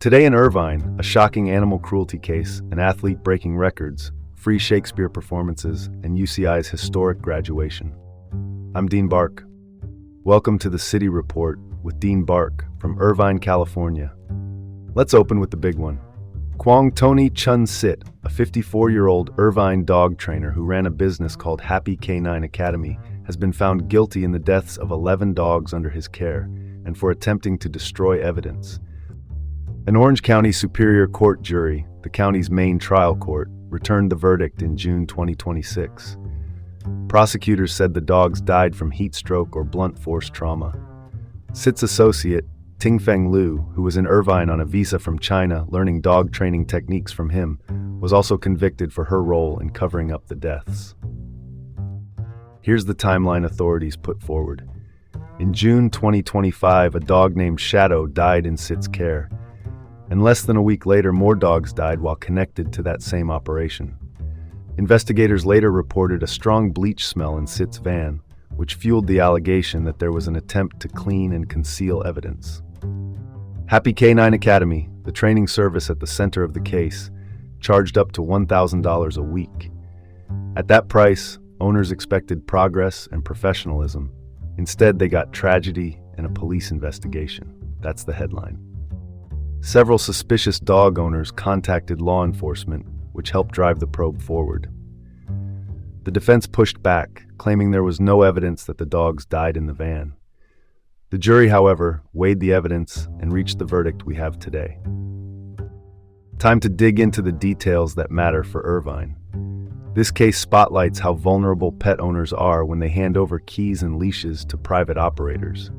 Today in Irvine, a shocking animal cruelty case, an athlete breaking records, free Shakespeare performances, and UCI's historic graduation. I'm Dean Bark. Welcome to the City Report with Dean Bark from Irvine, California. Let's open with the big one. Kwong Tony Chun Sit, a 54-year-old Irvine dog trainer who ran a business called Happy K9 Academy, has been found guilty in the deaths of 11 dogs under his care and for attempting to destroy evidence. An Orange County Superior Court jury, the county's main trial court, returned the verdict in June 2026. Prosecutors said the dogs died from heat stroke or blunt force trauma. Sit's associate, Tingfeng Liu, who was in Irvine on a visa from China learning dog training techniques from him, was also convicted for her role in covering up the deaths. Here's the timeline authorities put forward. In June 2025, a dog named Shadow died in Sit's care. And less than a week later, more dogs died while connected to that same operation. Investigators later reported a strong bleach smell in Sit's van, which fueled the allegation that there was an attempt to clean and conceal evidence. Happy K9 Academy, the training service at the center of the case, charged up to $1,000 a week. At that price, owners expected progress and professionalism. Instead, they got tragedy and a police investigation. That's the headline. Several suspicious dog owners contacted law enforcement, which helped drive the probe forward. The defense pushed back, claiming there was no evidence that the dogs died in the van. The jury, however, weighed the evidence and reached the verdict we have today. Time to dig into the details that matter for Irvine. This case spotlights how vulnerable pet owners are when they hand over keys and leashes to private operators.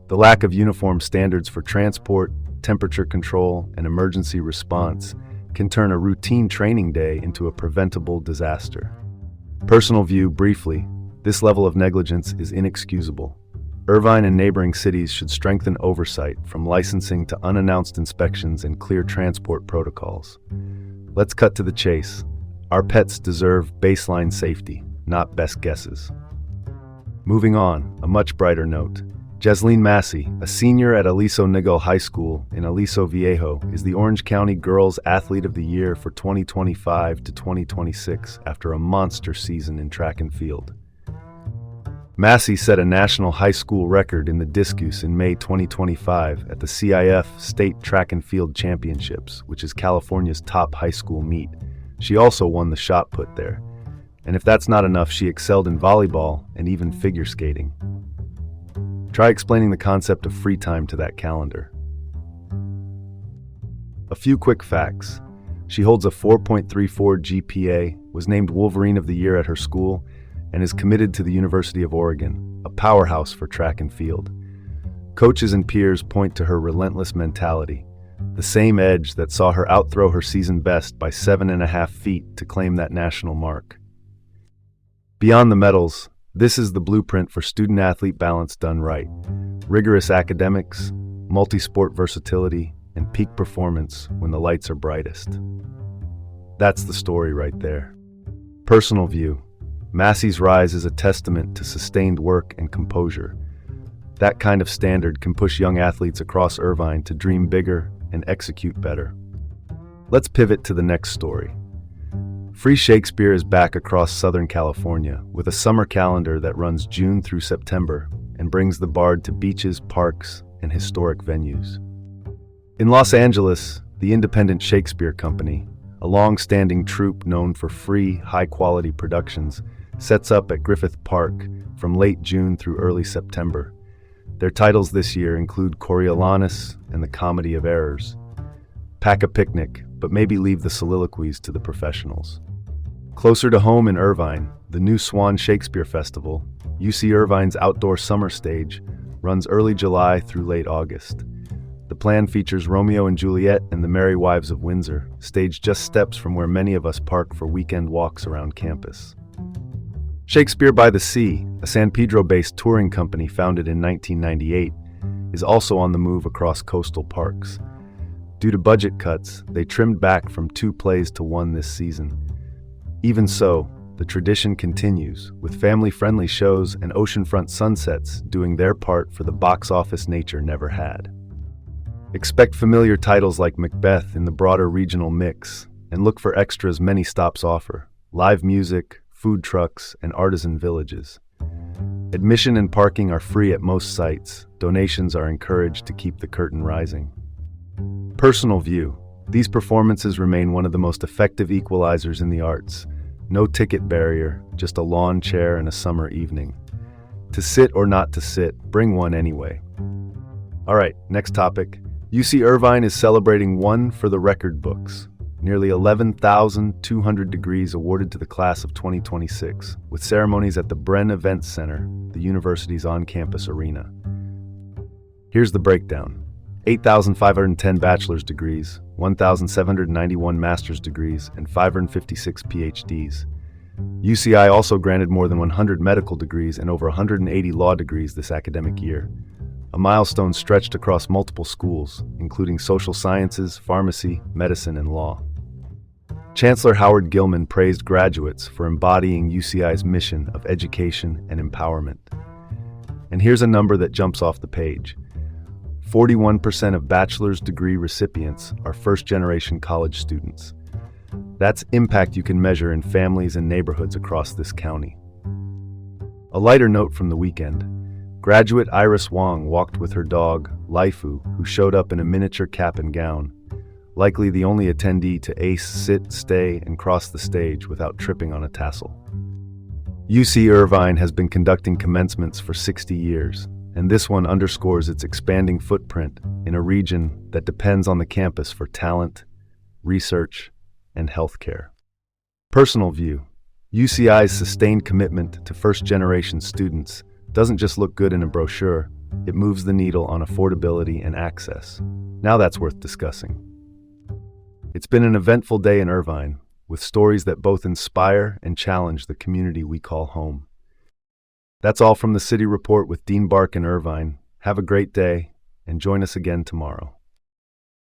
The lack of uniform standards for transport, temperature control, and emergency response can turn a routine training day into a preventable disaster. Personal view, briefly, this level of negligence is inexcusable. Irvine and neighboring cities should strengthen oversight, from licensing to unannounced inspections and clear transport protocols. Let's cut to the chase. Our pets deserve baseline safety, not best guesses. Moving on, a much brighter note. Jesleen Massey, a senior at Aliso Niguel High School in Aliso Viejo, is the Orange County Girls Athlete of the Year for 2025 to 2026 after a monster season in track and field. Massey set a national high school record in the discus in May 2025 at the CIF State Track and Field Championships, which is California's top high school meet. She also won the shot put there. And if that's not enough, she excelled in volleyball and even figure skating. Try explaining the concept of free time to that calendar. A few quick facts. She holds a 4.34 GPA, was named Wolverine of the Year at her school, and is committed to the University of Oregon, a powerhouse for track and field. Coaches and peers point to her relentless mentality, the same edge that saw her outthrow her season best by 7.5 feet to claim that national mark. Beyond the medals, this is the blueprint for student-athlete balance done right. Rigorous academics, multi-sport versatility, and peak performance when the lights are brightest. That's the story right there. Personal view. Massey's rise is a testament to sustained work and composure. That kind of standard can push young athletes across Irvine to dream bigger and execute better. Let's pivot to the next story. Free Shakespeare is back across Southern California with a summer calendar that runs June through September and brings the bard to beaches, parks, and historic venues. In Los Angeles, the Independent Shakespeare Company, a long-standing troupe known for free, high-quality productions, sets up at Griffith Park from late June through early September. Their titles this year include Coriolanus and the Comedy of Errors. Pack a picnic, but maybe leave the soliloquies to the professionals. Closer to home in Irvine, the New Swan Shakespeare Festival, UC Irvine's outdoor summer stage, runs early July through late August. The plan features Romeo and Juliet and the Merry Wives of Windsor, staged just steps from where many of us park for weekend walks around campus. Shakespeare by the Sea, a San Pedro-based touring company founded in 1998, is also on the move across coastal parks. Due to budget cuts, they trimmed back from 2 plays to 1 this season. Even so, the tradition continues, with family-friendly shows and oceanfront sunsets doing their part for the box office nature never had. Expect familiar titles like Macbeth in the broader regional mix, and look for extras many stops offer: live music, food trucks, and artisan villages. Admission and parking are free at most sites. Donations are encouraged to keep the curtain rising. Personal view. These performances remain one of the most effective equalizers in the arts. No ticket barrier, just a lawn chair and a summer evening. To sit or not to sit, bring one anyway. All right, next topic. UC Irvine is celebrating one for the record books. Nearly 11,200 degrees awarded to the class of 2026, with ceremonies at the Bren Events Center, the university's on-campus arena. Here's the breakdown. 8,510 bachelor's degrees, 1,791 master's degrees, and 556 PhDs. UCI also granted more than 100 medical degrees and over 180 law degrees this academic year. A milestone stretched across multiple schools, including social sciences, pharmacy, medicine, and law. Chancellor Howard Gilman praised graduates for embodying UCI's mission of education and empowerment. And here's a number that jumps off the page. 41% of bachelor's degree recipients are first-generation college students. That's impact you can measure in families and neighborhoods across this county. A lighter note from the weekend. Graduate Iris Wong walked with her dog, Laifu, who showed up in a miniature cap and gown, likely the only attendee to ace, sit, stay, and cross the stage without tripping on a tassel. UC Irvine has been conducting commencements for 60 years, and this one underscores its expanding footprint in a region that depends on the campus for talent, research, and healthcare. Personal view. UCI's sustained commitment to first-generation students doesn't just look good in a brochure, it moves the needle on affordability and access. Now that's worth discussing. It's been an eventful day in Irvine, with stories that both inspire and challenge the community we call home. That's all from the City Report with Dean Bark in Irvine. Have a great day, and join us again tomorrow.